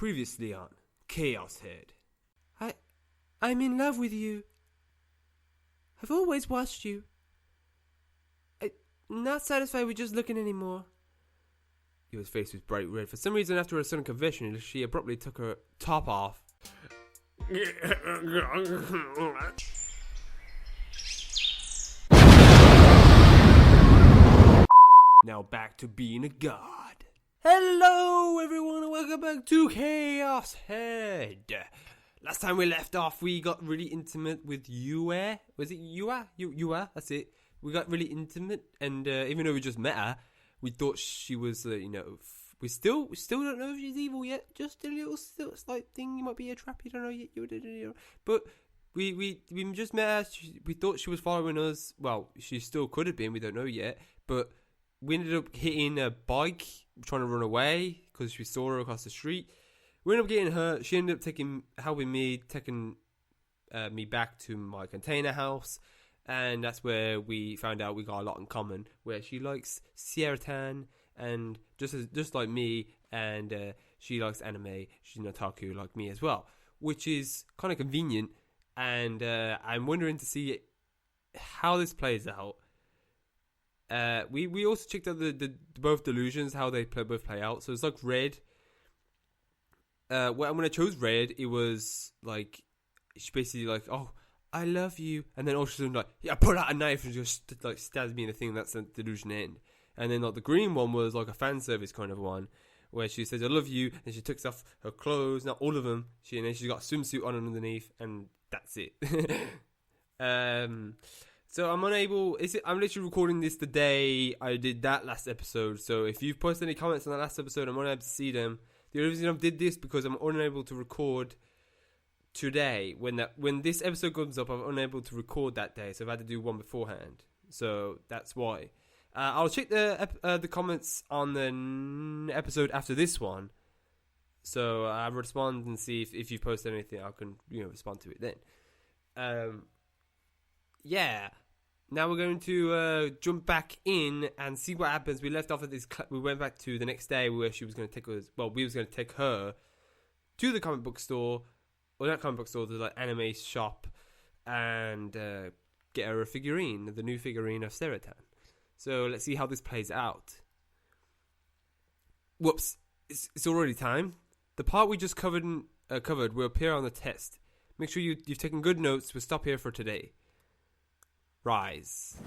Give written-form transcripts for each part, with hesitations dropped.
Previously on Chaos Head. I'm in love with you. I've always watched you. I'm not satisfied with just looking anymore. Yua's face was bright red. For some reason, after her sudden confession, she abruptly took her top off. Now back to being a god. Hello everyone and welcome back to Chaos Head. Last time we left off, we got really intimate with Yua. Was it Yua? Yua, that's it. We got really intimate, and even though we just met her, we thought she was, we still don't know if she's evil yet. Just a little slight thing. You might be a trap. You don't know yet. But we just met her. We thought she was following us. Well, she still could have been. We don't know yet. But we ended up hitting a bike, trying to run away because we saw her across the street. We ended up getting her. She ended up taking me back to my container house, and that's where we found out we got a lot in common. Where she likes Sierra-tan, and just like me, and she likes anime. She's an otaku like me as well, which is kind of convenient. And I'm wondering to see how this plays out. We also checked out the both delusions, how they both play out. So it's like Red. When I chose Red, it was like she basically like, oh, I love you, and then all of a sudden like, yeah, pull out a knife and just like stabs me in the thing. That's the delusion end. And then like the green one was like a fan service kind of one, where she says I love you, and she takes off her clothes, not all of them. And then she's got a swimsuit on underneath, and that's it. So I'm unable. I'm literally recording this the day I did that last episode. So if you've posted any comments on that last episode, I'm unable to see them. The only reason I did this because I'm unable to record today. When this episode comes up, I'm unable to record that day, so I've had to do one beforehand. So that's why. I'll check the comments on the episode after this one. So I'll respond and see if you've posted anything. I can respond to it then. Yeah. Now we're going to jump back in and see what happens. We left off at this. We went back to the next day where she was going to take us. Well, we was going to take her to the comic book store, or not comic book store, the like anime shop, and get her a figurine, the new figurine of Sierra-tan. So let's see how this plays out. Whoops! It's already time. The part we just covered will appear on the test. Make sure you've taken good notes. We'll stop here for today. Rise.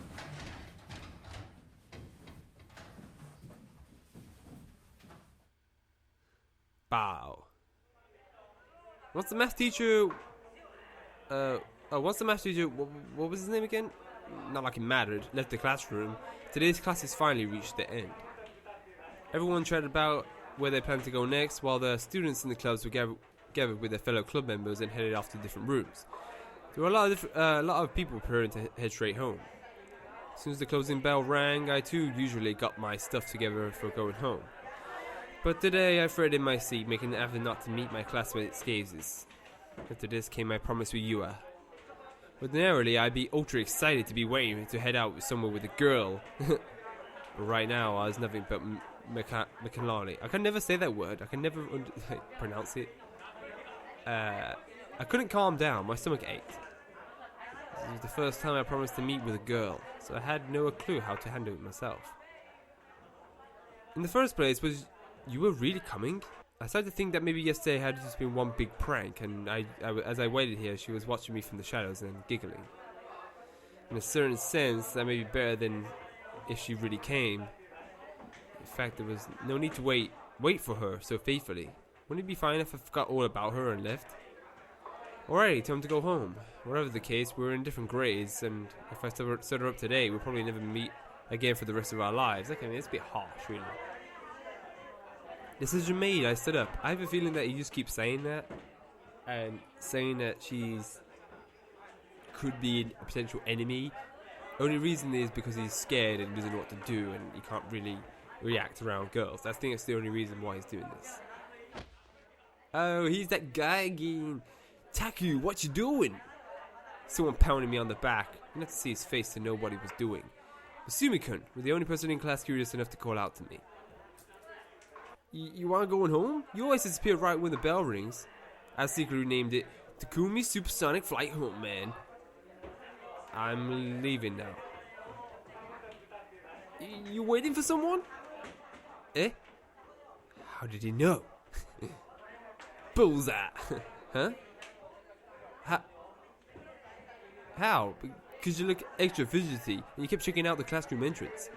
Bow. Once the math teacher... once the math teacher... What was his name again? Not like it mattered. Left the classroom. Today's class has finally reached the end. Everyone chatted about where they planned to go next, while the students in the clubs were gathered with their fellow club members and headed off to different rooms. There were a lot of people preparing to head straight home. As soon as the closing bell rang, I too usually got my stuff together for going home. But today I fretted in my seat, making an effort not to meet my classmates' gazes. After this came my promise with Yua. Ordinarily, I'd be ultra excited to be waiting to head out somewhere with a girl. But right now, I was nothing but mechanically. I can never say that word. I can never pronounce it. I couldn't calm down. My stomach ached. This was the first time I promised to meet with a girl, so I had no clue how to handle it myself. In the first place, was you really coming? I started to think that maybe yesterday had just been one big prank, and as I waited here, she was watching me from the shadows and giggling. In a certain sense, that may be better than if she really came. In fact, there was no need to wait for her so faithfully. Wouldn't it be fine if I forgot all about her and left? Alrighty, time to go home. Whatever the case, we're in different grades, and if I set her up today, we'll probably never meet again for the rest of our lives. Okay, I mean, it's a bit harsh, really. Decision made, I stood up. I have a feeling that you just keep saying that, and saying that she's could be a potential enemy. Only reason is because he's scared and doesn't know what to do, and he can't really react around girls. I think that's the only reason why he's doing this. Oh, he's that guy again. Taku, what you doing? Someone pounded me on the back. I didn't have to see his face to know what he was doing. Asumi-kun was the only person in class curious enough to call out to me. You aren't going home? You always disappear right when the bell rings. I secretly named it Takumi Supersonic Flight Home, man. I'm leaving now. You waiting for someone? Eh? How did he know? Bullseye! Huh? How? Because you look extra fidgety and you kept checking out the classroom entrance.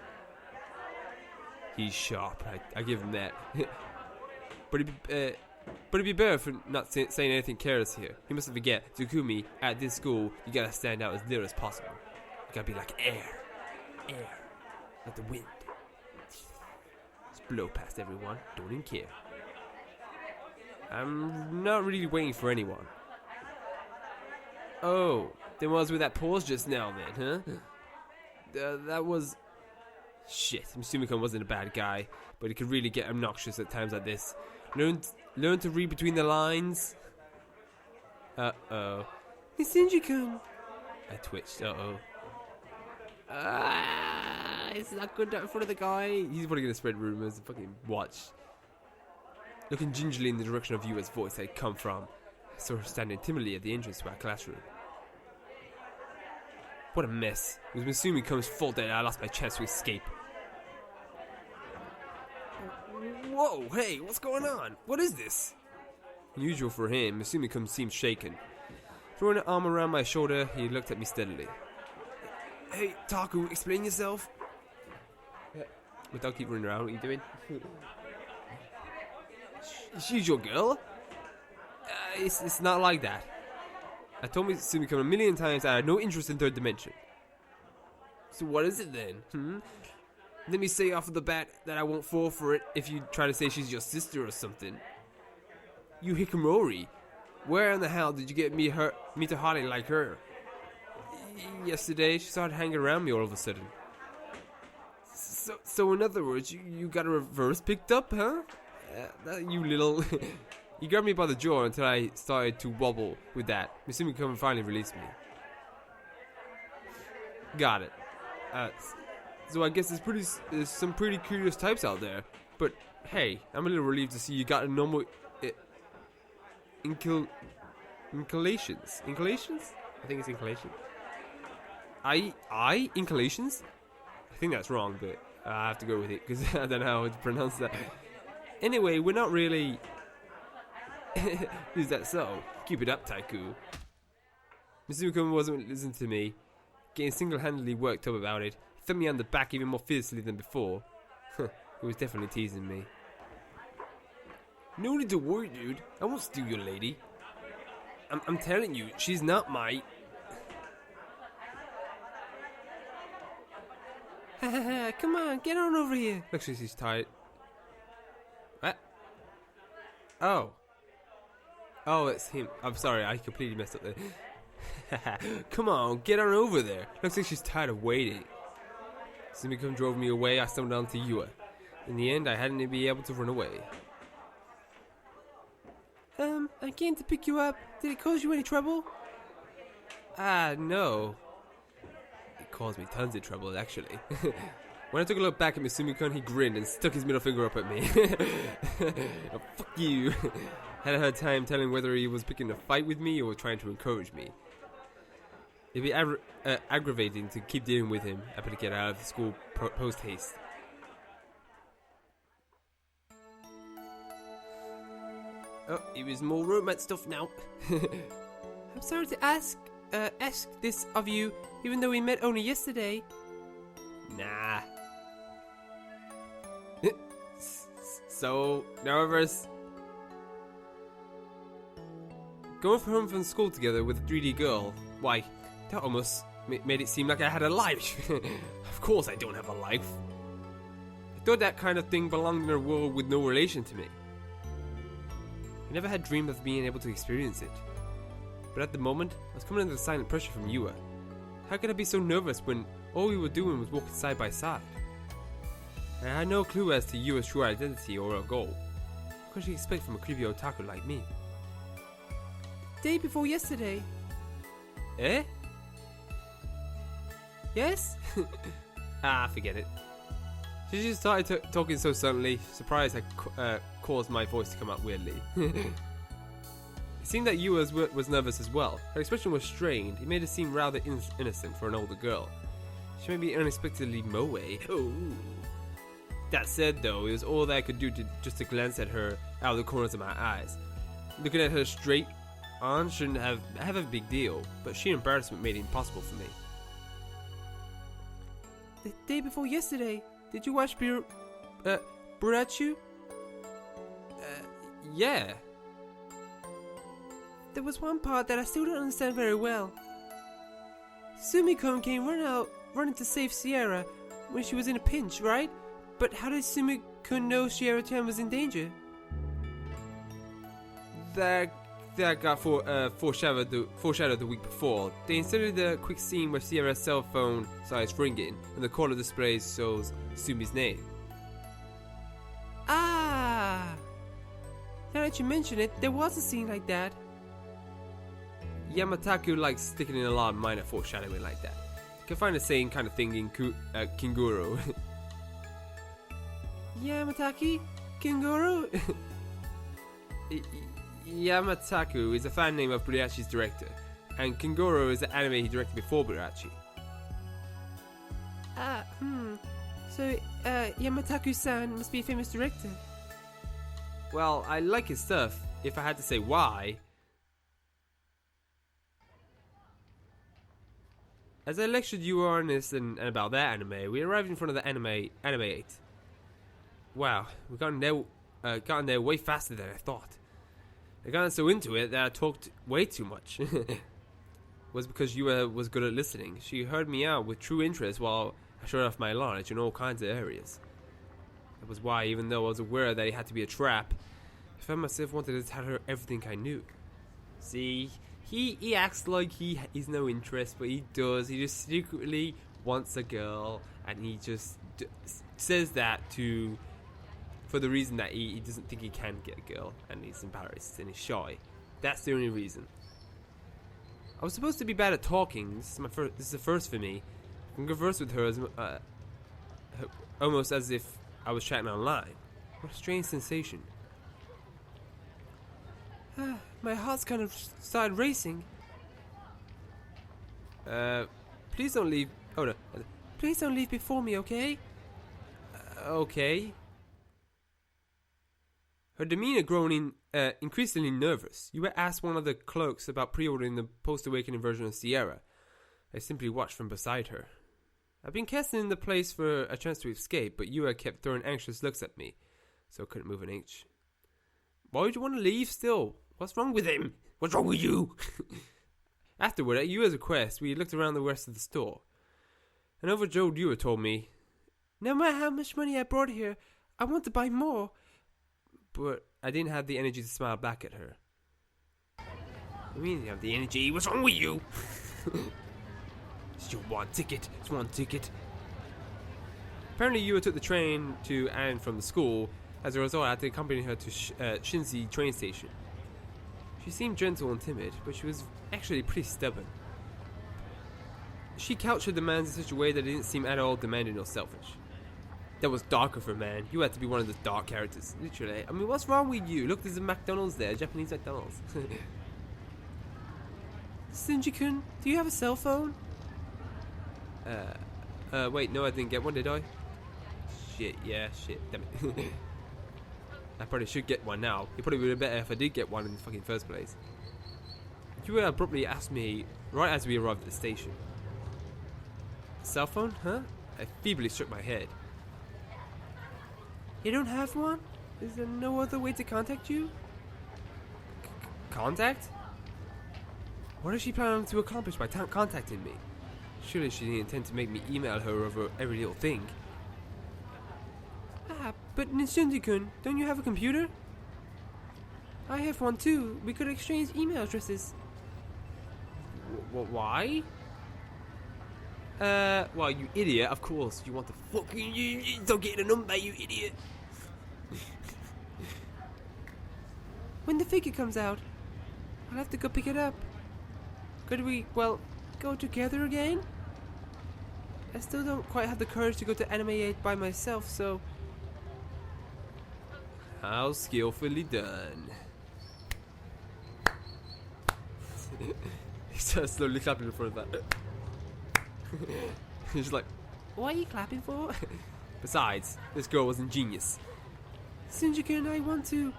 He's sharp, I give him that. But it'd be better for not saying anything careless here. You mustn't forget, Takumi, at this school, you gotta stand out as near as possible. You gotta be like air, like the wind. Just blow past everyone, don't even care. I'm not really waiting for anyone. Oh, there was with that pause just now then, huh? That was... Shit, Sumiko wasn't a bad guy, but he could really get obnoxious at times like this. Learn to read between the lines. Uh-oh. It's Shinji-kun. I twitched, uh-oh. It's not good in front of the guy. He's probably gonna spread rumors. Fucking watch. Looking gingerly in the direction of Yua's voice had come from, I saw her standing timidly at the entrance to our classroom. What a mess. It was Misumi Kun's fault that I lost my chance to escape. Whoa, hey, what's going on? What is this? Unusual for him, Misumi Kun seemed shaken. Throwing an arm around my shoulder, he looked at me steadily. Hey, Taku, explain yourself. Without keep running around, what are you doing? She's your girl? It's not like that. I told Misumi Kun a million times I had no interest in third dimension. So what is it then? Let me say off of the bat that I won't fall for it if you try to say she's your sister or something. You Hikamori, where in the hell did you get me to Harley like her? Yesterday, she started hanging around me all of a sudden. So in other words, you got a reverse picked up, huh? You little... You grabbed me by the jaw until I started to wobble with that. Misumi Kun finally released me. Got it. So I guess there's some pretty curious types out there. But hey, I'm a little relieved to see you got a normal inclinations. Inclinations? I think it's inclination. Inclinations? I think that's wrong, but I have to go with it because I don't know how to pronounce that. Anyway, we're not really... Is that so? Keep it up, Taiku. Misumi wasn't listening to me, getting single-handedly worked up about it. He thumped me on the back even more fiercely than before. He was definitely teasing me. No need to worry, dude. I won't steal your lady. I'm telling you, she's not my... Come on, get on over here. Looks like she's tired. What? Oh. Oh, it's him. I'm sorry, I completely messed up there. Come on, get on over there. Looks like she's tired of waiting. Sumiko drove me away, I stumbled onto Yua. In the end, I hadn't been able to run away. I came to pick you up. Did it cause you any trouble? No. It caused me tons of trouble, actually. When I took a look back at Misumi-kun, he grinned and stuck his middle finger up at me. Oh, fuck you. Had a hard time telling whether he was picking a fight with me or trying to encourage me. It'd be aggravating to keep dealing with him. I better get out of the school post-haste. Oh, it was more romance stuff now. I'm sorry to ask this of you, even though we met only yesterday. Nah. So, nervous. Going home from school together with a 3D girl, why, that almost made it seem like I had a life. Of course I don't have a life. I thought that kind of thing belonged in a world with no relation to me. I never had dreamed of being able to experience it. But at the moment, I was coming under the silent pressure from Yua. How could I be so nervous when all we were doing was walking side by side? I had no clue as to Yua's true identity or her goal. What could she expect from a creepy otaku like me? Day before yesterday. Eh? Yes? Forget it. She just started talking so suddenly, surprised I caused my voice to come out weirdly. It seemed that Yua was nervous as well. Her expression was strained. It made her seem rather innocent for an older girl. She made me unexpectedly moe. Oh. That said, though, it was all that I could do just to glance at her out of the corners of my eyes. Looking at her straight on shouldn't have a big deal, but sheer embarrassment made it impossible for me. The day before yesterday, did you watch Burachu? Yeah. There was one part that I still don't understand very well. Sumi-kun came running to save Sierra when she was in a pinch, right? But how did Sumi-kun know Sierra-chan was in danger? That got foreshadowed the week before. They inserted a quick scene where Sierra's cell phone starts ringing and the caller display shows Sumi's name. Ah! Now that you mention it, there was a scene like that. Yamataku likes sticking in a lot of minor foreshadowing like that. You can find the same kind of thing in Kinguru. Yamataki? Kinguru? Yamataku is a fan name of Buriachi's director, and Kinguru is the anime he directed before Buriachi. So, Yamataku-san must be a famous director. Well, I like his stuff. If I had to say why... As I lectured you on this and about that anime, we arrived in front of the Anime 8. Wow, we've gotten there way faster than I thought. I got so into it that I talked way too much. Was because you was good at listening. She heard me out with true interest while I showed off my knowledge in all kinds of areas. That was why, even though I was aware that it had to be a trap, I found myself wanting to tell her everything I knew. See, he acts like he's no interest, but he does. He just secretly wants a girl, and he just says that for the reason that he doesn't think he can get a girl, and he's embarrassed and he's shy. That's the only reason. I was supposed to be bad at talking. This is the first for me. I can converse with her almost as if I was chatting online. What a strange sensation. My heart's kind of started racing. Please don't leave. Oh no. Please don't leave before me, okay? Okay. Her demeanor growing increasingly nervous. You were asked one of the clerks about pre-ordering the post-awakening version of Sierra. I simply watched from beside her. I've been casting in the place for a chance to escape, but Yua kept throwing anxious looks at me, so I couldn't move an inch. Why would you want to leave still? What's wrong with him? What's wrong with you? Afterward, at Yua's request, we looked around the rest of the store. An overjoyed Yua told me, no matter how much money I brought here, I want to buy more. But I didn't have the energy to smile back at her. I mean, you have the energy. What's wrong with you? It's just one ticket. It's one ticket. Apparently, Yua took the train to and from the school. As a result, I had to accompany her to Shinsi train station. She seemed gentle and timid, but she was actually pretty stubborn. She couched her demands in such a way that it didn't seem at all demanding or selfish. That was dark of her, man. You had to be one of the dark characters, literally. I mean, what's wrong with you? Look, there's a McDonald's there, Japanese McDonald's. Shinji-kun, do you have a cell phone? Wait, no, I didn't get one, did I? Shit, damn it. I probably should get one now. It probably would have been better if I did get one in the fucking first place. You abruptly asked me right as we arrived at the station. Cell phone, huh? I feebly shook my head. You don't have one? Is there no other way to contact you? Contact? What is she planning to accomplish by contacting me? Surely she didn't intend to make me email her over every little thing. But Shinji-kun, don't you have a computer? I have one too. We could exchange email addresses. Why? Well, you idiot, of course. You want to fucking... You don't get a number, you idiot. When the figure comes out, I'll have to go pick it up. Could we, well, go together again? I still don't quite have the courage to go to Anime 8 by myself, so... How skillfully done. He starts slowly clapping in front of that. He's just like, what are you clapping for? besides, this girl was ingenious. Shinjuku and I want to...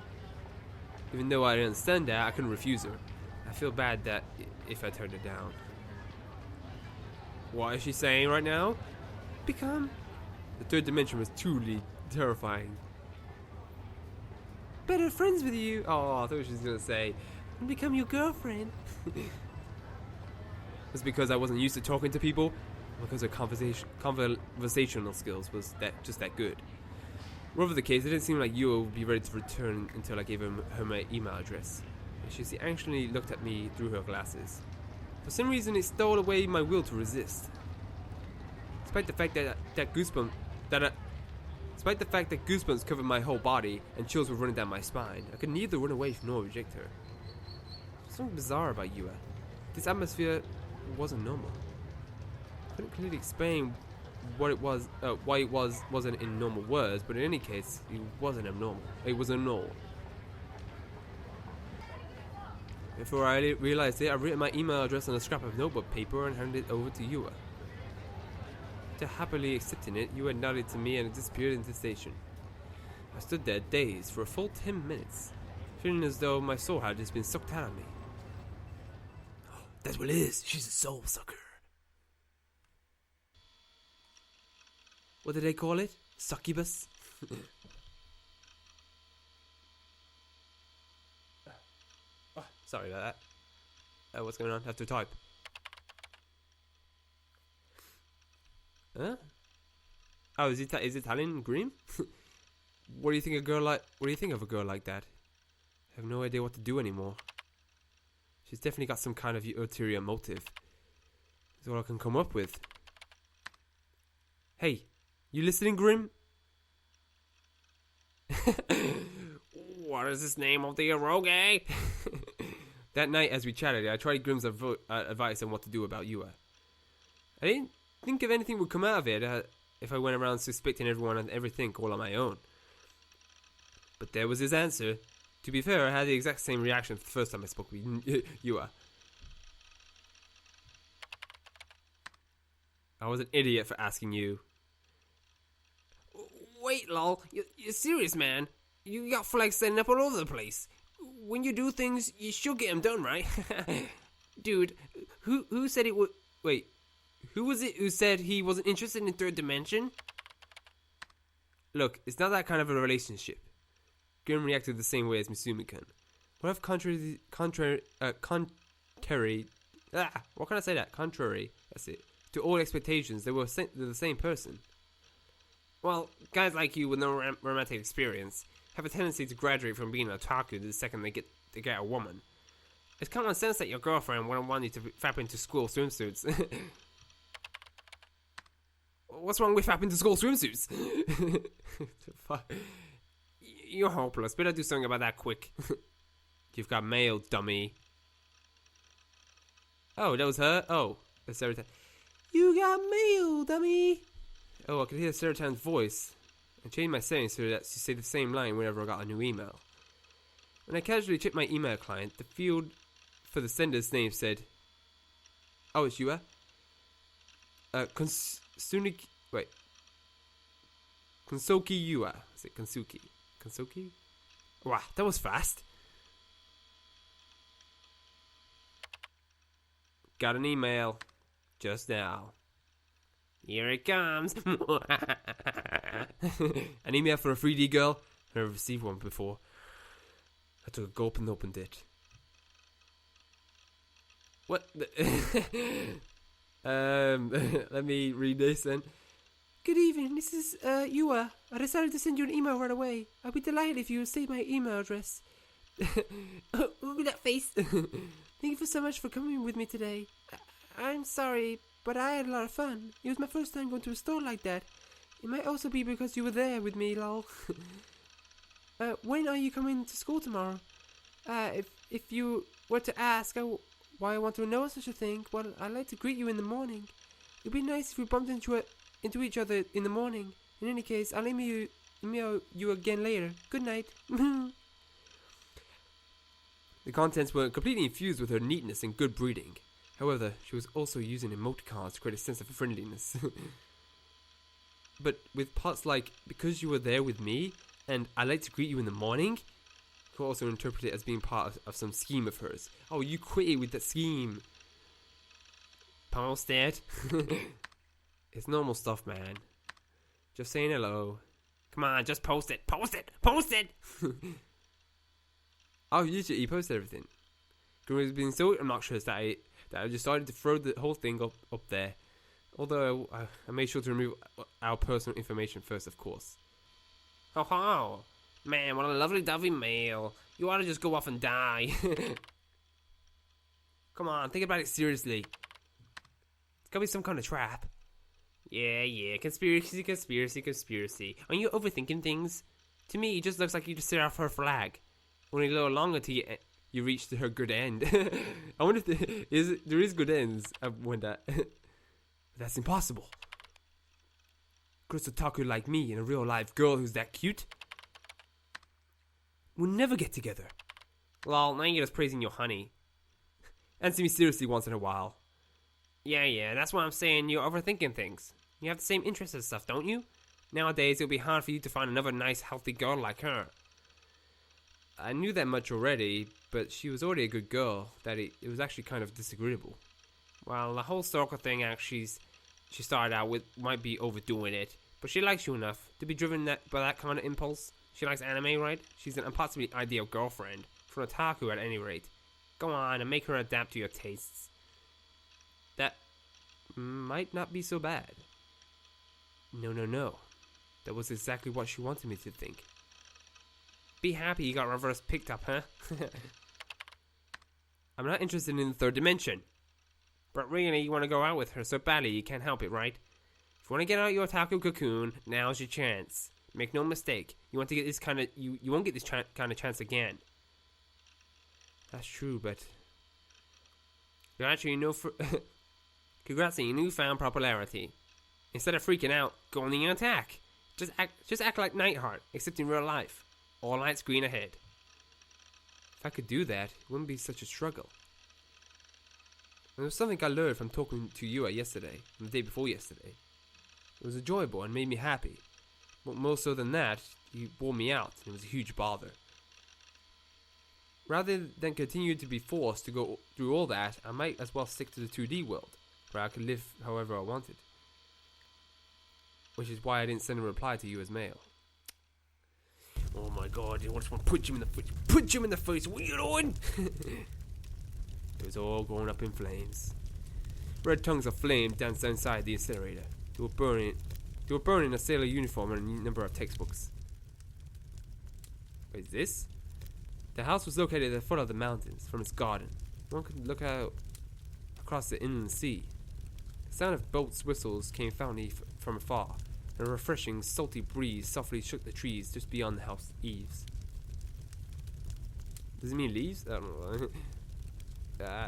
Even though I didn't understand that, I couldn't refuse her. I feel bad that if I turned her down. What is she saying right now? Become... The third dimension was truly terrifying. better friends with you. Oh, I thought she was gonna say... And become your girlfriend. It's because I wasn't used to talking to people. Because her conversational skills was just that good. Whatever the case, it didn't seem like Yua would be ready to return until I gave her my email address. She actually looked at me through her glasses. For some reason, it stole away my will to resist. Despite the fact that goosebumps covered my whole body and chills were running down my spine, I could neither run away nor reject her. Something bizarre about Yua. This atmosphere wasn't normal. I couldn't clearly explain what it was, why it wasn't in normal words, but in any case, it wasn't abnormal. It was abnormal. Before I realized it, I'd written my email address on a scrap of notebook paper and handed it over to Yua. After happily accepting it, Yua nodded to me and disappeared into the station. I stood there dazed for a full 10 minutes, feeling as though my soul had just been sucked out of me. That's what it is. She's a soul sucker. What did they call it? Succubus? Oh, sorry about that. What's going on? I have to type. Huh? Oh, is it Italian green? What do you think of a girl like that? I have no idea what to do anymore. She's definitely got some kind of ulterior motive. That's all I can come up with. Hey, you listening, Grim? What is this name of the eroge? That night, as we chatted, I tried Grim's advice on what to do about Yua. I didn't think if anything would come out of it if I went around suspecting everyone and everything all on my own. But there was his answer. To be fair, I had the exact same reaction the first time I spoke with Yua. I was an idiot for asking you. Wait, lol. You're serious, man? You got flags setting up all over the place. When you do things, you should get them done, right? Dude, who said it would... Wait, who was it who said he wasn't interested in third dimension? Look, it's not that kind of a relationship. Grim reacted the same way as Misumi-kun. What if contrary... what can I say that? Contrary, that's it. To all expectations, they're the same person. Well, guys like you with no romantic experience have a tendency to graduate from being an otaku the second they get a woman. It's common sense that your girlfriend wouldn't want you to fap into school swimsuits. What's wrong with fap into school swimsuits? You're hopeless. Better do something about that quick. You've got mail, dummy. Oh, that was her? Oh, that's Sarah. You got mail, dummy. Oh, I could hear Sarah Tan's voice. I changed my settings so that she said the same line whenever I got a new email. When I casually checked my email client, the field for the sender's name said, "Oh, it's Yua? Konsuki Yua. Is it Konsuki? Konsuki? Wow, that was fast. Got an email just now. Here it comes." An email for a 3D girl? I've never received one before. I took a gulp and opened it. What? Let me read this then. Good evening, this is Yua. I decided to send you an email right away. I'd be delighted if you would save my email address. Look at that face. Thank you so much for coming with me today. I'm sorry, but I had a lot of fun. It was my first time going to a store like that. It might also be because you were there with me, lol. When are you coming to school tomorrow? If you were to ask why I want to know such a thing, well, I'd like to greet you in the morning. It'd be nice if we bumped into each other in the morning. In any case, I'll email you again later. Good night. The contents were completely infused with her neatness and good breeding. However, she was also using emoticons to create a sense of friendliness. But with parts like, because you were there with me, and I like to greet you in the morning, you could also interpret it as being part of some scheme of hers. Oh, you quit with that scheme. Post it. It's normal stuff, man. Just saying hello. Come on, just post it. Post it. Post it. Oh, you posted everything. It was being so obnoxious that I decided to throw the whole thing up there. Although I made sure to remove our personal information first, of course. Oh, ho. Man, what a lovely dovey mail. You ought to just go off and die. Come on, think about it seriously. It's gotta be some kind of trap. Yeah, conspiracy. Are you overthinking things? To me, it just looks like you just set off her flag. Only a little longer till you reach her good end. I wonder if there is good ends. I wonder. That's impossible. Chris Otaku like me and a real life girl who's that cute we'll never get together. Well, now you're just praising your honey. Answer me seriously once in a while. Yeah, that's why I'm saying you're overthinking things. You have the same interests and stuff, don't you? Nowadays, it'll be hard for you to find another nice, healthy girl like her. I knew that much already, but she was already a good girl, that it was actually kind of disagreeable. Well, the whole stalker thing actually she started out with might be overdoing it, but she likes you enough to be driven by that kind of impulse. She likes anime, right? She's an impossibly ideal girlfriend, for an otaku at any rate. Go on and make her adapt to your tastes. That might not be so bad. No. That was exactly what she wanted me to think. Be happy you got reverse picked up, huh? I'm not interested in the third dimension. But really, you want to go out with her so badly you can't help it, right? If you want to get out your otaku cocoon, now's your chance. Make no mistake, you want to get this kind of you won't get this kind of chance again. That's true, but you're actually congrats on your newfound popularity. Instead of freaking out, go on the attack. Just act like Nightheart, except in real life. All lights green ahead. If I could do that, it wouldn't be such a struggle. And there was something I learned from talking to you yesterday, and the day before yesterday. It was enjoyable and made me happy. But more so than that, you wore me out, and it was a huge bother. Rather than continue to be forced to go through all that, I might as well stick to the 2D world, where I could live however I wanted. Which is why I didn't send a reply to you as mail. Oh my god, I just want to punch him in the face. Punch him in the face, what are you doing? It was all going up in flames. Red tongues of flame danced inside the incinerator. They were burning a sailor uniform and a number of textbooks. What is this? The house was located at the foot of the mountains. From its garden, one could look out across the inland sea. The sound of boats' whistles came faintly from afar, and a refreshing, salty breeze softly shook the trees just beyond the house eaves. Does it mean leaves? I don't know.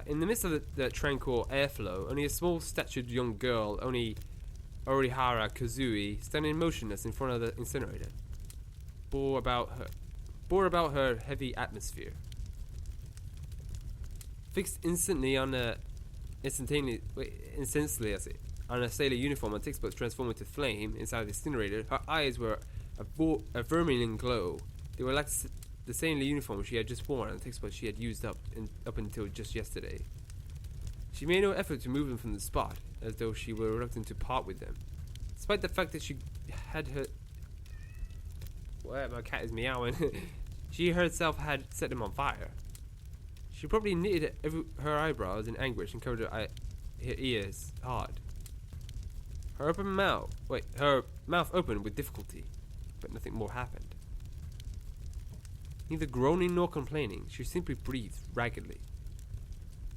In the midst of the tranquil airflow, only a small-statured young girl, Orihara Kazui, standing motionless in front of the incinerator, bore about her heavy atmosphere. Fixed instantly on a sailor uniform and textbooks transformed into flame inside the incinerator, her eyes were a vermilion glow. They were like the sailor uniform she had just worn and the textbooks she had used up until just yesterday. She made no effort to move them from the spot, as though she were reluctant to part with them, despite the fact that she had her... Well, my cat is meowing. She herself had set them on fire. She probably knitted her eyebrows in anguish and covered her ears hard. Her mouth opened with difficulty, but nothing more happened. Neither groaning nor complaining, she simply breathed raggedly.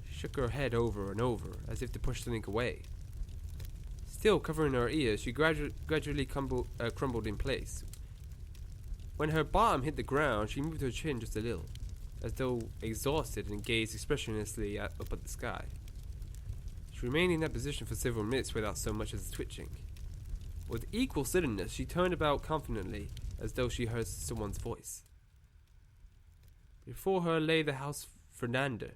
She shook her head over and over, as if to push something away. Still covering her ears, she gradually crumbled in place. When her bottom hit the ground, she moved her chin just a little, as though exhausted, and gazed expressionlessly up at the sky. She remained in that position for several minutes without so much as twitching. With equal suddenness, she turned about confidently, as though she heard someone's voice. Before her lay the house Fernanda.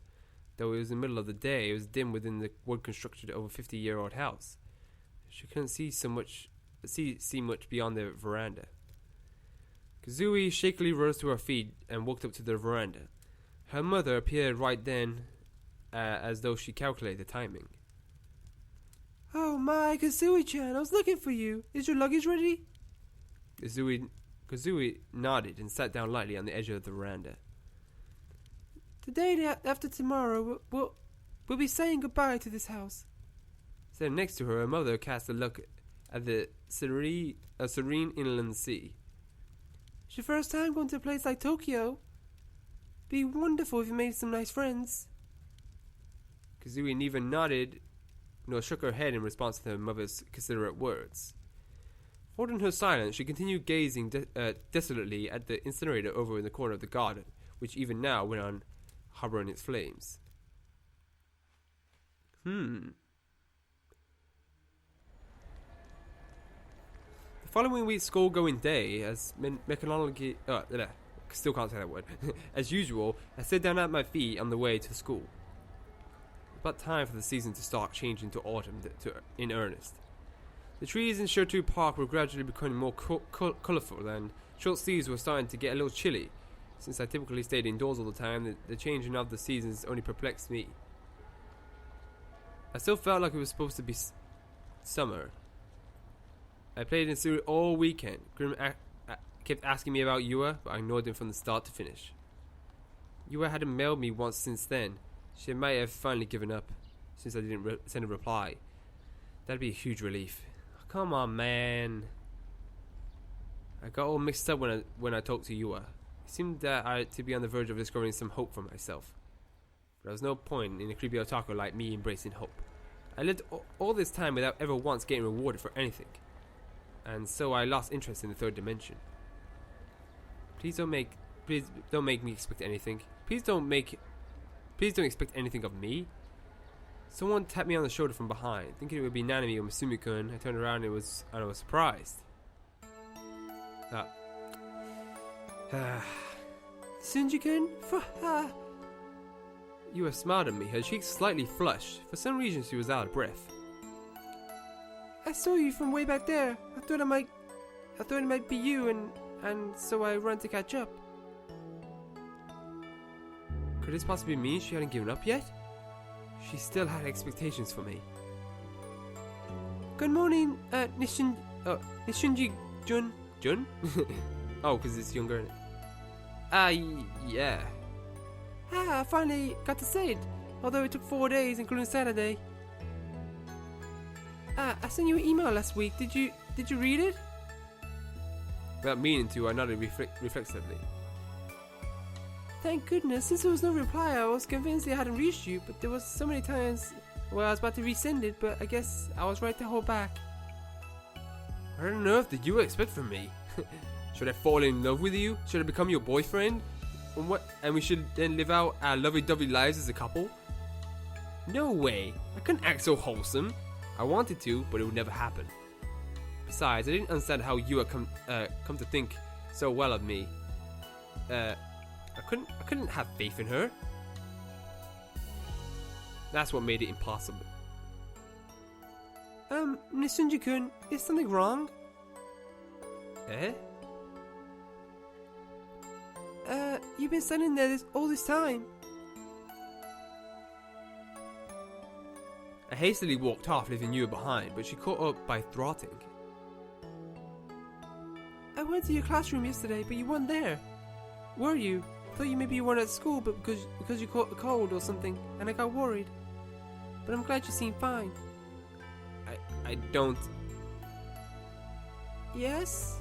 Though it was the middle of the day, it was dim within the wood-constructed over 50-year-old house. She couldn't see much beyond the veranda. Kazooie shakily rose to her feet and walked up to the veranda. Her mother appeared right then, as though she calculated the timing. Oh my, Kazooie-chan, I was looking for you. Is your luggage ready? Kazooie nodded and sat down lightly on the edge of the veranda. The day after tomorrow, we'll be saying goodbye to this house. Standing next to her mother cast a look at the serene inland sea. It's your first time going to a place like Tokyo. Be wonderful if you made some nice friends. Kazooie neither nodded nor shook her head in response to her mother's considerate words. Holding her silence, she continued gazing desolately at the incinerator over in the corner of the garden, which even now went on harboring its flames. The following week's school-going day, as mechanology... still can't say that word. As usual, I sat down at my feet on the way to school. About time for the season to start changing to autumn in earnest. The trees in Shertu Park were gradually becoming more colourful, and short sleeves were starting to get a little chilly. Since I typically stayed indoors all the time, the changing of the seasons only perplexed me. I still felt like it was supposed to be summer. I played in Suri all weekend. Grim kept asking me about Yua, but I ignored him from the start to finish. Yua hadn't mailed me once since then. She might have finally given up, since I didn't send a reply. That'd be a huge relief. Oh, come on, man. I got all mixed up when I talked to Yua. It seemed that I had to be on the verge of discovering some hope for myself. But there was no point in a creepy otaku like me embracing hope. I lived all this time without ever once getting rewarded for anything. And so I lost interest in the third dimension. Please don't make me expect anything. Please don't expect anything of me. Someone tapped me on the shoulder from behind. Thinking it would be Nanami or Masumi-kun, I turned around and I was surprised. Shinji-kun? Yua smiled at me, her cheeks slightly flushed. For some reason she was out of breath. I saw you from way back there. I thought it might be you, and so I ran to catch up. Could this possibly mean she hadn't given up yet? She still had expectations for me. Good morning, Nishunji-jun. Jun? Oh, because it's younger. Yeah. I finally got to say it, although it took 4 days, including Saturday. I sent you an email last week. Did you read it? Without meaning to, I nodded reflexively. Thank goodness, since there was no reply, I was convinced I hadn't reached you, but there was so many times where I was about to resend it, but I guess I was right to hold back. What on earth did you expect from me? Should I fall in love with you? Should I become your boyfriend? And we should then live out our lovey-dovey lives as a couple? No way! I couldn't act so wholesome. I wanted to, but it would never happen. Besides, I didn't understand how you had come to think so well of me. I couldn't have faith in her. That's what made it impossible. Nishunji-kun, is something wrong? Eh? You've been standing there all this time. I hastily walked off, leaving you behind, but she caught up by thwarting. I went to your classroom yesterday, but you weren't there. Were you? I thought maybe you weren't at school, but because you caught a cold or something, and I got worried. But I'm glad you seem fine. I don't... Yes?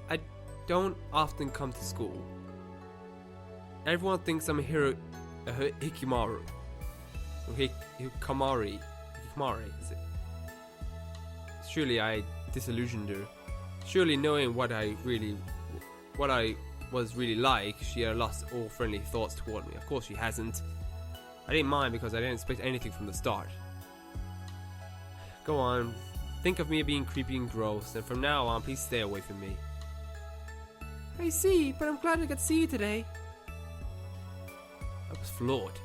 I don't often come to school. Everyone thinks I'm a Hikimaru. Hikikomori, is it? Surely I disillusioned her. Surely knowing what I was really like, she had lost all friendly thoughts toward me. Of course she hasn't. I didn't mind because I didn't expect anything from the start. Go on. Think of me being creepy and gross, and from now on, please stay away from me. I see, but I'm glad I got to see you today. I was floored.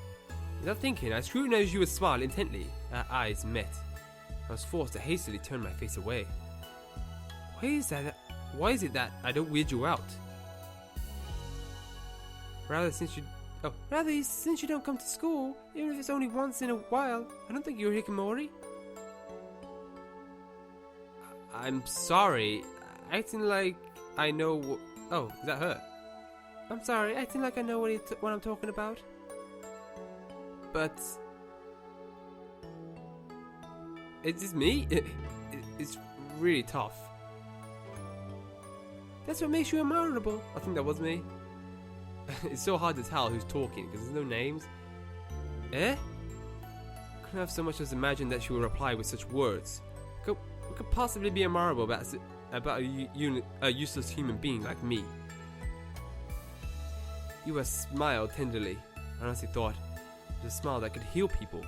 Without thinking, I scrutinized you with a smile intently. Our eyes met. I was forced to hastily turn my face away. Why is it that I don't weird you out? Rather, since you don't come to school, even if it's only once in a while, I don't think you're hikikomori. I'm sorry. Acting like I know. Oh, is that her? I'm sorry, acting like I know what I'm talking about. But it's just me. It's really tough. That's what makes you memorable. I think that was me. It's so hard to tell who's talking because there's no names. Eh? Couldn't have so much as imagined that she would reply with such words. What could possibly be memorable about a useless human being like me? Yua smiled tenderly. I honestly thought it was a smile that could heal people.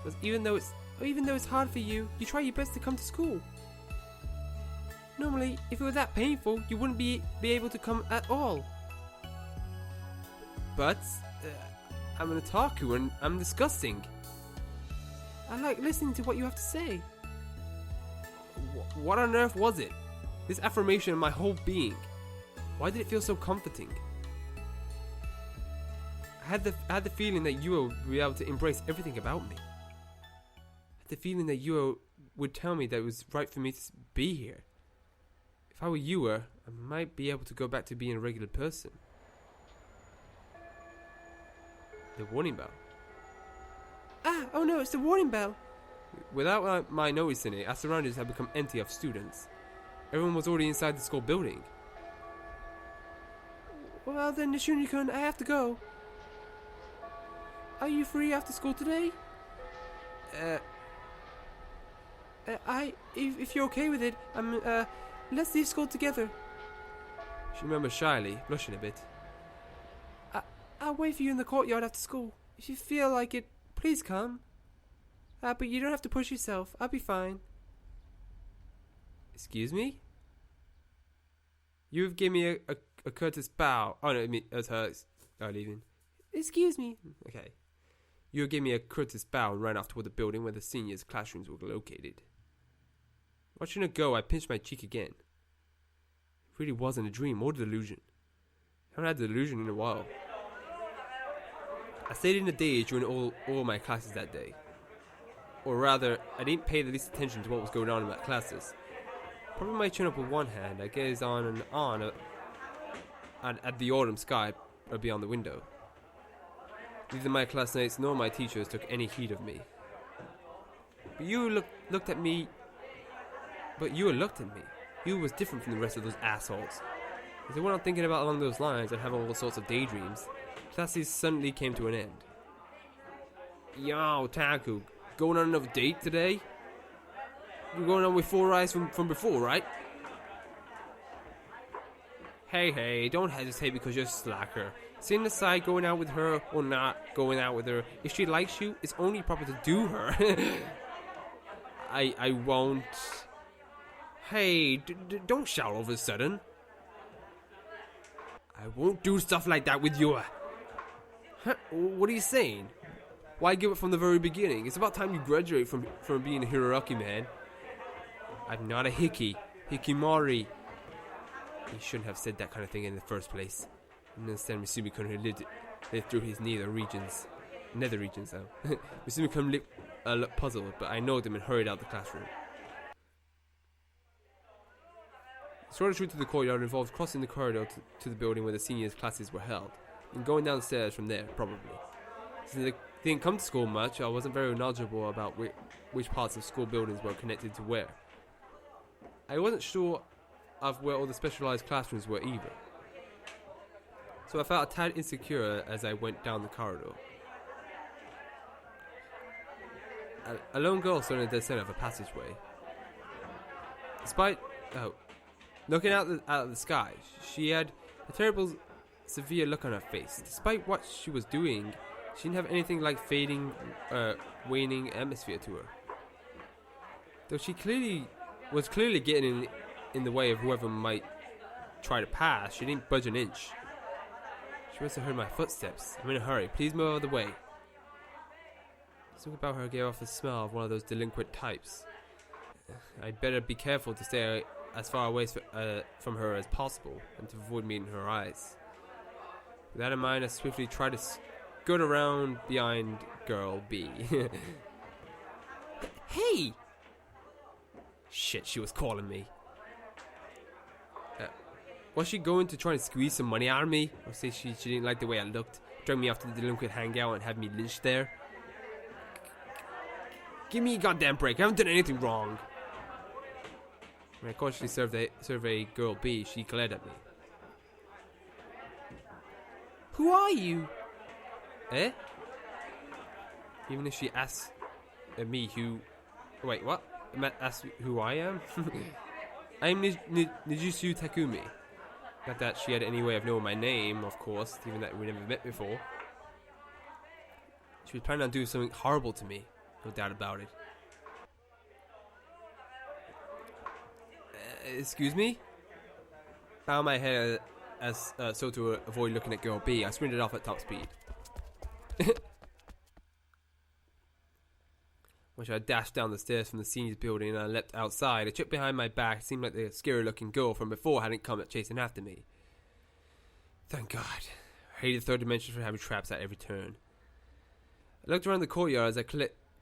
Because even though it's hard for you, you try your best to come to school. Normally, if it were that painful, you wouldn't be able to come at all. But I'm an otaku and I'm disgusting. I like listening to what you have to say. What on earth was it? This affirmation of my whole being. Why did it feel so comforting? I had the feeling that Yua would be able to embrace everything about me. I had the feeling that Yua would tell me that it was right for me to be here. If I were Yua, I might be able to go back to being a regular person. The warning bell. Oh no, it's the warning bell. Without my noticing it, our surroundings had become empty of students. Everyone was already inside the school building. Well then, Nishuni-kun, I have to go. Are you free after school today? If you're okay with it, let's leave school together. She murmured shyly, blushing a bit. I'll wait for you in the courtyard after school. If you feel like it, please come. But you don't have to push yourself. I'll be fine. Excuse me? You gave me a courteous bow. Oh no, it was her leaving. Excuse me. Okay. You gave me a courteous bow and ran off toward the building where the seniors' classrooms were located. Watching her go, I pinched my cheek again. It really wasn't a dream or delusion. I haven't had a delusion in a while. I stayed in the daze during all my classes that day. Or rather, I didn't pay the least attention to what was going on in my classes. Probably my chin up with one hand, I gazed on and on at the autumn sky beyond the window. Neither my classmates nor my teachers took any heed of me. But you looked at me. You was different from the rest of those assholes. As I went on thinking about along those lines and having all sorts of daydreams, classes suddenly came to an end. Yo, Taku, going on another date today? You're going on with 4 eyes from before, right? Hey, don't hesitate because you're a slacker. Sitting aside going out with her or not going out with her, if she likes you, it's only proper to do her. I won't. Hey, don't shout all of a sudden. I won't do stuff like that with you. Huh? What are you saying? Why give it from the very beginning? It's about time you graduate from being a Hiraraki, man. I'm not a Hikimori. He shouldn't have said that kind of thing in the first place. And instead, Misumi-kun who lived through his nether regions though. Misumi-kun looked puzzled, but I ignored him and hurried out the classroom. The shortest route to the courtyard involved crossing the corridor to the building where the seniors' classes were held, and going downstairs from there, probably. Since I didn't come to school much, I wasn't very knowledgeable about which parts of school buildings were connected to where. I wasn't sure of where all the specialized classrooms were either. So I felt a tad insecure as I went down the corridor. A lone girl stood in the dead center of a passageway. Looking out of the sky, she had a terrible, severe look on her face. Despite what she was doing, she didn't have anything like fading, waning atmosphere to her. Though she was clearly getting in the way of whoever might try to pass, she didn't budge an inch. She must have heard my footsteps. I'm in a hurry. Please move out of the way. Something about her gave off the smell of one of those delinquent types. I'd better be careful to stay as far away from her as possible and to avoid meeting her eyes. With that in mind, I swiftly tried to skirt around behind girl B. Hey! Shit, she was calling me. Was she going to try and squeeze some money out of me? Or say she didn't like the way I looked, drag me off to the delinquent hangout and have me lynched there? Give me a goddamn break, I haven't done anything wrong. When I cautiously surveyed girl B, she glared at me. Who are you? Eh? Even if she asks me who... Wait, what? Ask who I am? I'm Nijutsu Takumi. Not that she had any way of knowing my name, of course, even that we never met before. She was planning on doing something horrible to me, no doubt about it. Excuse me? Bowed my head so to avoid looking at girl B, I sprinted off at top speed. When I dashed down the stairs from the seniors building and I leapt outside, a tripped behind my back. It seemed like the scary looking girl from before hadn't come chasing after me. Thank God. I hated the third dimension for having traps at every turn. I looked around the courtyard as I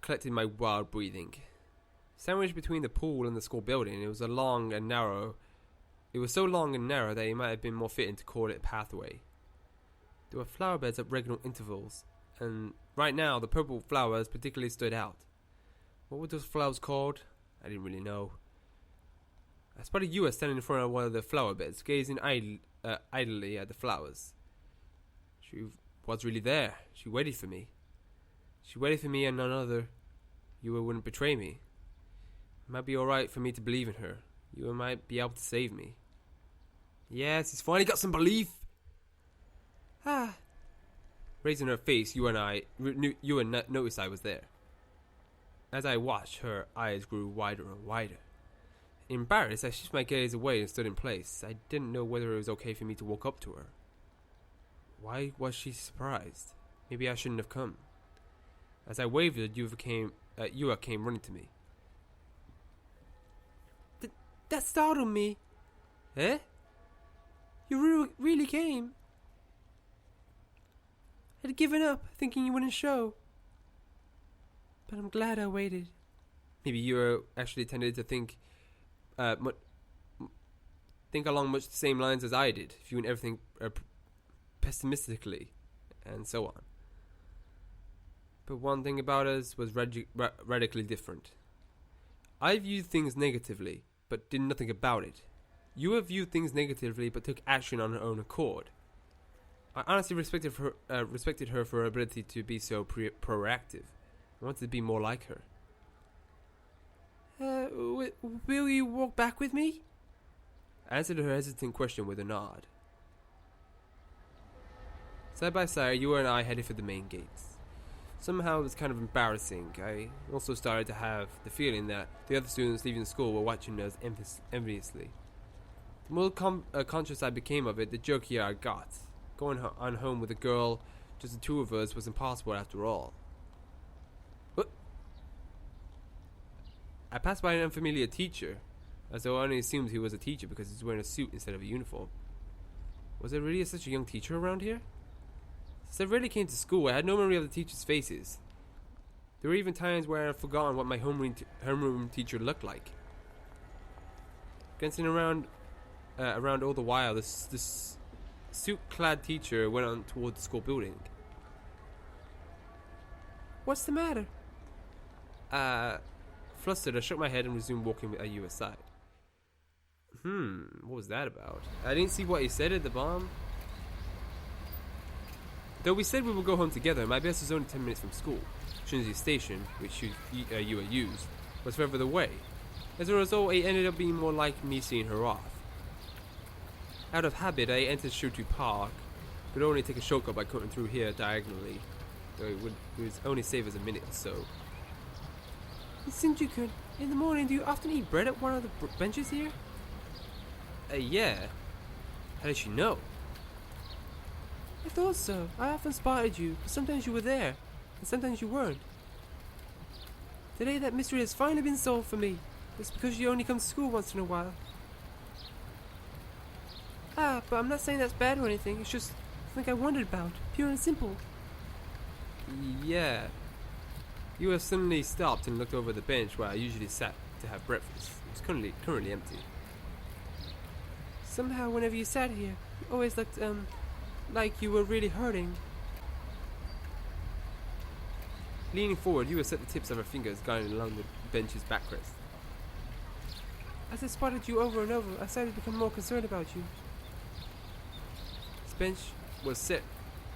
collected my wild breathing. Sandwiched between the pool and the school building, it was so long and narrow that it might have been more fitting to call it a pathway. There were flower beds at regular intervals, and right now the purple flowers particularly stood out. What were those flowers called? I didn't really know. I spotted Yua standing in front of one of the flower beds, gazing idly at the flowers. She was really there. She waited for me. She waited for me and none other. Yua wouldn't betray me. It might be alright for me to believe in her. Yua might be able to save me. Yes, he's finally got some belief. Ah. Raising her face, Yua noticed I was there. As I watched, her eyes grew wider and wider. Embarrassed, I shifted my gaze away and stood in place. I didn't know whether it was okay for me to walk up to her. Why was she surprised? Maybe I shouldn't have come. As I wavered, Yua came running to me. That startled me. Eh? You really came. I'd given up, thinking you wouldn't show. But I'm glad I waited. Maybe you actually tended to think along much the same lines as I did, viewing everything pessimistically, and so on. But one thing about us was radically different. I viewed things negatively, but did nothing about it. You have viewed things negatively, but took action on her own accord. I honestly respected her for her ability to be so proactive. I wanted to be more like her. Will you walk back with me? I answered her hesitant question with a nod. Side by side, Yua and I headed for the main gates. Somehow it was kind of embarrassing. I also started to have the feeling that the other students leaving school were watching us enviously. The more conscious I became of it, the jerkier I got. Going on home with a girl, just the two of us, was impossible after all. I passed by an unfamiliar teacher, as though I only assumed he was a teacher because he was wearing a suit instead of a uniform. Was there really such a young teacher around here? Since I rarely came to school, I had no memory of the teachers' faces. There were even times where I had forgotten what my homeroom teacher looked like. Glancing around all the while, this suit-clad teacher went on toward the school building. What's the matter? Flustered, I shook my head and resumed walking at Yua's side. What was that about? I didn't see what he said at the bomb. Though we said we would go home together, my best was only 10 minutes from school. Shinji Station, which Yua used, was further away. As a result, it ended up being more like me seeing her off. Out of habit, I entered Shutu Park, could only take a shortcut by cutting through here diagonally, though it would only save us a minute or so. Shinji-kun, In the morning, do you often eat bread at one of the benches here? Yeah. How did she know? I thought so. I often spotted you, but sometimes you were there, and sometimes you weren't. Today that mystery has finally been solved for me. It's because you only come to school once in a while. Ah, but I'm not saying that's bad or anything. It's just something I wondered about, pure and simple. Yeah. You have suddenly stopped and looked over the bench where I usually sat to have breakfast. It's currently empty. Somehow, whenever you sat here, you always looked, like you were really hurting. Leaning forward, you have set the tips of her fingers guiding along the bench's backrest. As I spotted you over and over, I started to become more concerned about you. This bench was set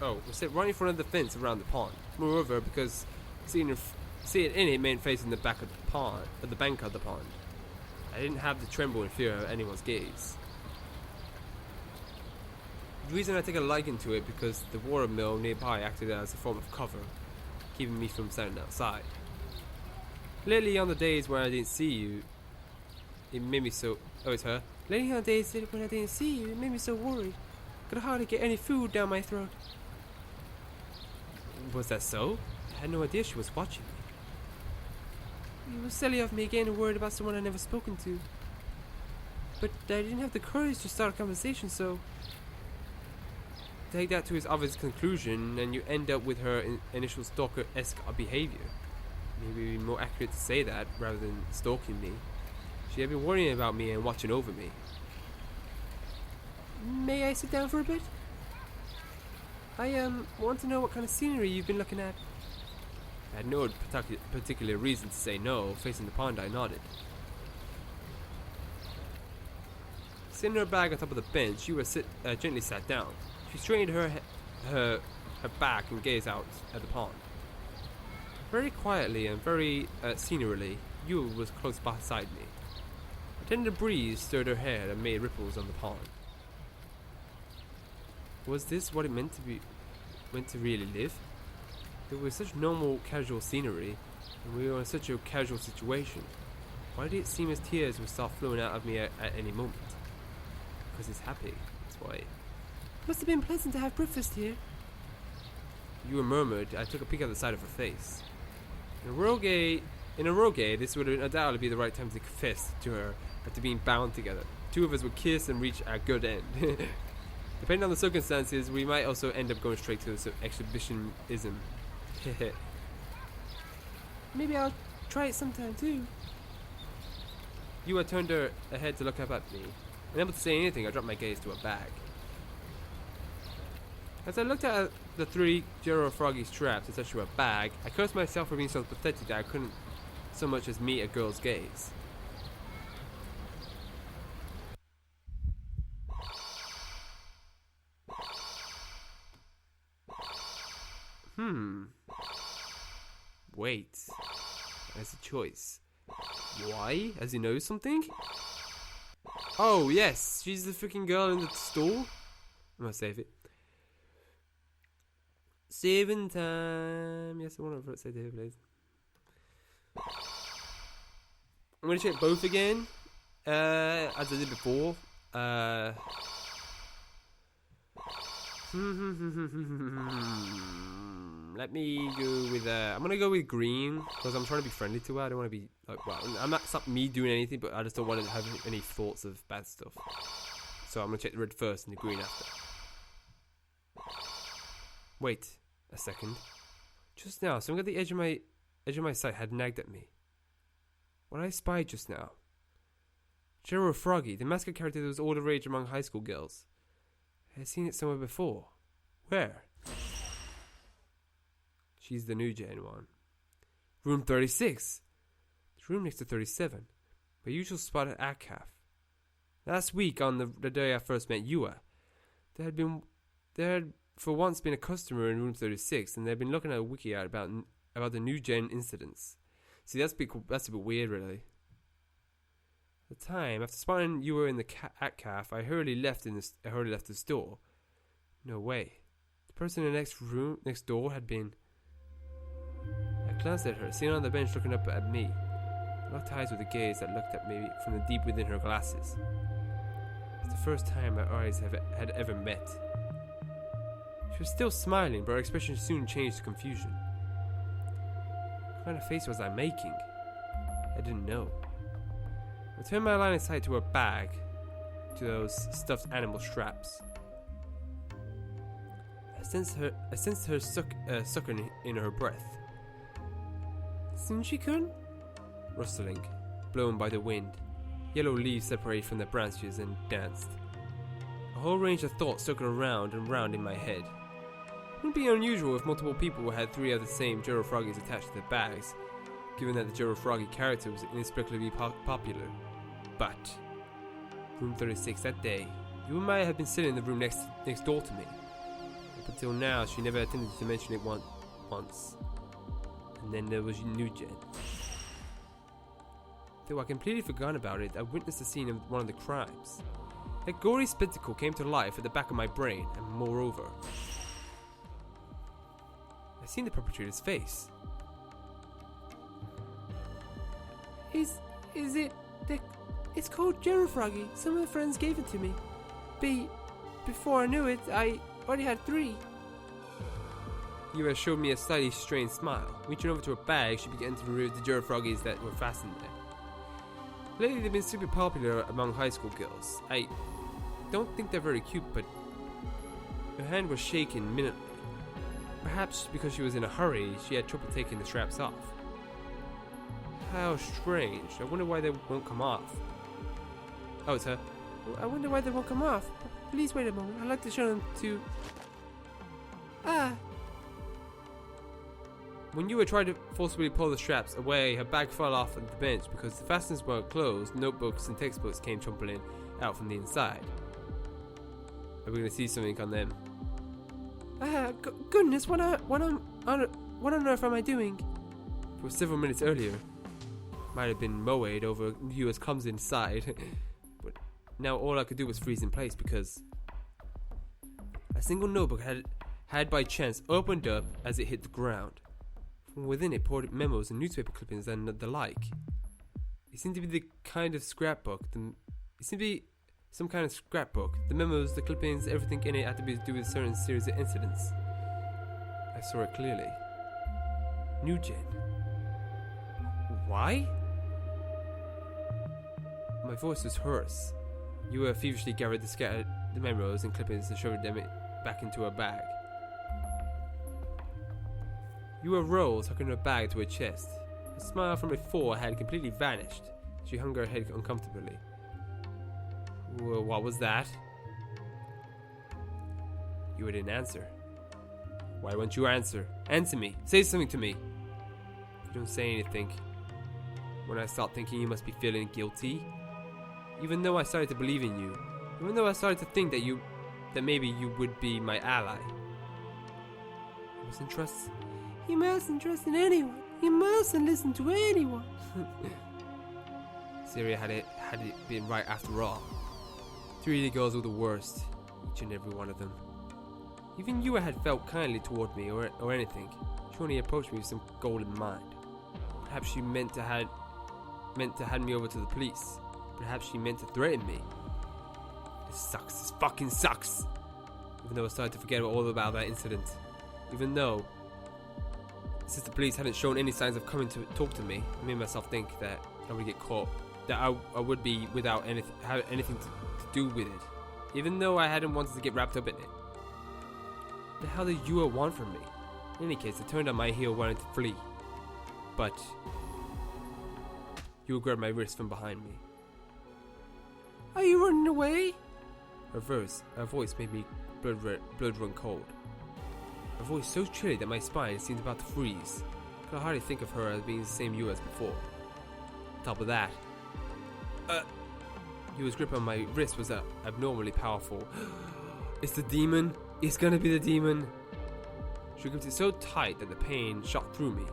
right in front of the fence around the pond. Moreover, because sitting in it meant facing the back of the pond, at the bank of the pond. I didn't have the tremble and fear of anyone's gaze. The reason I take a liking to it because the water mill nearby acted as a form of cover, keeping me from standing outside. Lately, on the days where I didn't see you, it made me so. Oh, it's her. Lately on days when I didn't see you, it made me so worried. Could hardly get any food down my throat. Was that so? I had no idea she was watching me. It was silly of me getting worried about someone I'd never spoken to. But I didn't have the courage to start a conversation, so... Take that to its obvious conclusion, and you end up with her initial stalker-esque behavior. Maybe more accurate to say that, rather than stalking me. She had been worrying about me and watching over me. May I sit down for a bit? I want to know what kind of scenery you've been looking at. I had no particular reason to say no. Facing the pond, I nodded. Sitting her bag on top of the bench, you were gently sat down. She straightened her back and gazed out at the pond. Very quietly and very scenerily, you was close beside me. A tender breeze stirred her hair and made ripples on the pond. Was this what it meant to really live? There was such normal, casual scenery, and we were in such a casual situation. Why did it seem as tears would start flowing out of me at any moment? Because it's happy, that's why. Must have been pleasant to have breakfast here. You murmured. I took a peek at the side of her face. In a roge, this would undoubtedly be the right time to confess to her after being bound together. Two of us would kiss and reach a good end. Depending on the circumstances, we might also end up going straight to exhibitionism. Maybe I'll try it sometime too. You had turned her head to look up at me. Unable to say anything, I dropped my gaze to a bag. As I looked at the 3 Gerald Froggy straps attached to a bag, I cursed myself for being so pathetic that I couldn't so much as meet a girl's gaze. Wait. There's a choice. Why? As he knows something? Oh, yes. She's the freaking girl in the store. I'm gonna save it. Saving time. Yes, I want to say here, please. I'm gonna check both again. As I did before. Let me go with I'm gonna go with green because I'm trying to be friendly to her. I don't want to be like, well, I'm not, it's not me doing anything, but I just don't want to have any thoughts of bad stuff. So I'm gonna check the red first and the green after. Wait a second. Just now, something at the edge of my sight had nagged at me. What I spied just now. Gerald Froggy, the mascot character that was all the rage among high school girls. I had seen it somewhere before. Where? She's the new Gen one. Room 36. The room next to 37. My usual spot at ACAF. Last week, on the day I first met Yua, there had for once been a customer in room 36, and they'd been looking at a wiki out about the new Gen incidents. See, that's a bit weird, really. At the time, after spotting Yua in the ACAF, I hurriedly left the store. No way. The person in the next door had been... I glanced at her, sitting on the bench looking up at me. locked eyes with a gaze that looked at me from the deep within her glasses. It's the first time our eyes had ever met. She was still smiling, but her expression soon changed to confusion. What kind of face was I making? I didn't know. I turned my line of sight to her bag, to those stuffed animal straps. I sensed her sucker in her breath. Sunshikun? Rustling, blown by the wind. Yellow leaves separated from the branches and danced. A whole range of thoughts circled around and round in my head. It wouldn't be unusual if multiple people had 3 of the same Jero Froggies attached to their bags, given that the Jero Froggy character was inexplicably popular. But room 36 that day, you and I had been sitting in the room next door to me. Up until now, she never attempted to mention it once. And then there was Nugent. Though I completely forgot about it, I witnessed the scene of one of the crimes. That gory spectacle came to life at the back of my brain, and moreover, I seen the perpetrator's face. Is it the... It's called Jero Froggy. Some of the friends gave it to me. Before I knew it, I already had 3. Yura showed me a slightly strained smile. Reaching over to her bag, she began to remove the Jero Froggies that were fastened there. Lately, they've been super popular among high school girls. I don't think they're very cute, but her hand was shaking minutely. Perhaps because she was in a hurry, she had trouble taking the straps off. How strange. I wonder why they won't come off. Oh, it's her. I wonder why they won't come off. Please wait a moment. I'd like to show them to... When Yua tried to forcibly pull the straps away, her bag fell off the bench because the fasteners weren't closed. Notebooks and textbooks came tumbling out from the inside. Are we going to see something on them? Goodness, what on earth am I doing? For several minutes earlier, might have been mowed over Yua's comes inside, but now all I could do was freeze in place because a single notebook had by chance opened up as it hit the ground. From within it poured memos and newspaper clippings and the like. It seemed to be the kind of scrapbook. It seemed to be some kind of scrapbook. The memos, the clippings, everything in it had to be to do with a certain series of incidents. I saw it clearly. Nugent. Why? My voice was hoarse. Yua feverishly gathered the memos and clippings and shoved them back into her bag. Yua rose, hugging her bag to her chest. The smile from before had completely vanished. She hung her head uncomfortably. What was that? Yua didn't answer. Why won't you answer? Answer me. Say something to me. If you don't say anything, when I start thinking you must be feeling guilty. Even though I started to believe in you. Even though I started to think that maybe you would be my ally. I wasn't trust. You mustn't trust in anyone. You mustn't listen to anyone. Syria had it been right after all. 3 of the girls were the worst, each and every one of them. Even Yua had felt kindly toward me or anything. She only approached me with some goal in mind. Perhaps she meant to hand me over to the police. Perhaps she meant to threaten me. This sucks. This fucking sucks. Even though I started to forget all about that incident. Even though, since the police hadn't shown any signs of coming to talk to me, I made myself think that I would get caught. That I would be without anything to do with it. Even though I hadn't wanted to get wrapped up in it. The hell did Yua want from me? In any case, I turned on my heel wanting to flee. But Yua grabbed my wrist from behind me. Are you running away? Her voice made me blood run cold. Her voice so chilly that my spine seemed about to freeze. I could hardly think of her as being the same Yua as before. On top of that, Yua's grip on my wrist was abnormally powerful. It's the demon. It's gonna be the demon. She gripped it so tight that the pain shot through me.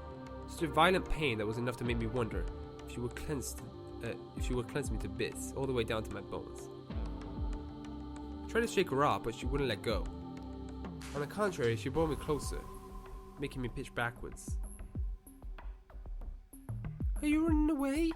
Such a violent pain that was enough to make me wonder if she would cleanse me to bits, all the way down to my bones. I tried to shake her off, but she wouldn't let go. On the contrary, she brought me closer, making me pitch backwards. Are you running away?